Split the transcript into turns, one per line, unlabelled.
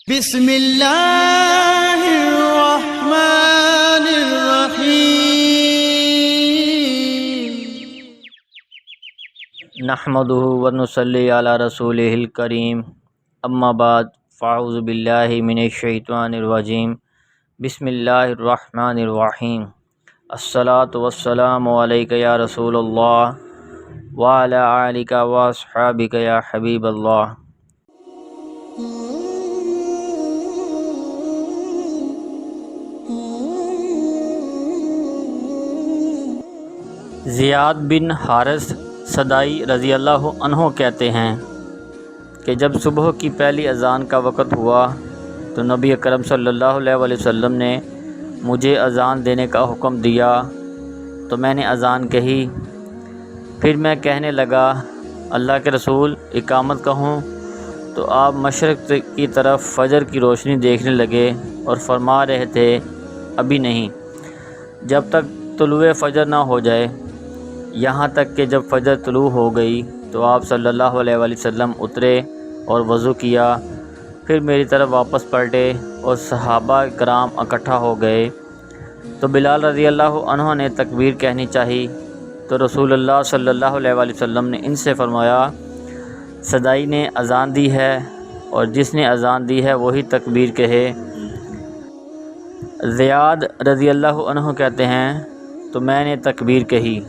بسم اللہ الرحمن الرحیم
نحمدہ ونصلی علی رسولہ الکریم اما بعد فاعوذ باللہ من الشیطان الرجیم بسم اللہ الرحمن الرحیم الصلاۃ والسلام علیک یا رسول اللہ وعلی آلک واصحابک یا حبیب اللہ۔ زیاد بن حارث سدائی رضی اللہ عنہ کہتے ہیں کہ جب صبح کی پہلی اذان کا وقت ہوا تو نبی اکرم صلی اللہ علیہ وسلم نے مجھے اذان دینے کا حکم دیا تو میں نے اذان کہی۔ پھر میں کہنے لگا اللہ کے رسول اقامت کہوں تو آپ مشرق کی طرف فجر کی روشنی دیکھنے لگے اور فرما رہے تھے ابھی نہیں، جب تک طلوع فجر نہ ہو جائے، یہاں تک کہ جب فجر طلوع ہو گئی تو آپ صلی اللہ علیہ وسلم اترے اور وضو کیا، پھر میری طرف واپس پلٹے اور صحابہ کرام اکٹھا ہو گئے تو بلال رضی اللہ عنہ نے تکبیر کہنی چاہی تو رسول اللہ صلی اللہ علیہ وسلم نے ان سے فرمایا سدائی نے اذان دی ہے اور جس نے اذان دی ہے وہی تکبیر کہے۔ زیاد رضی اللہ عنہ کہتے ہیں تو میں نے تکبیر کہی۔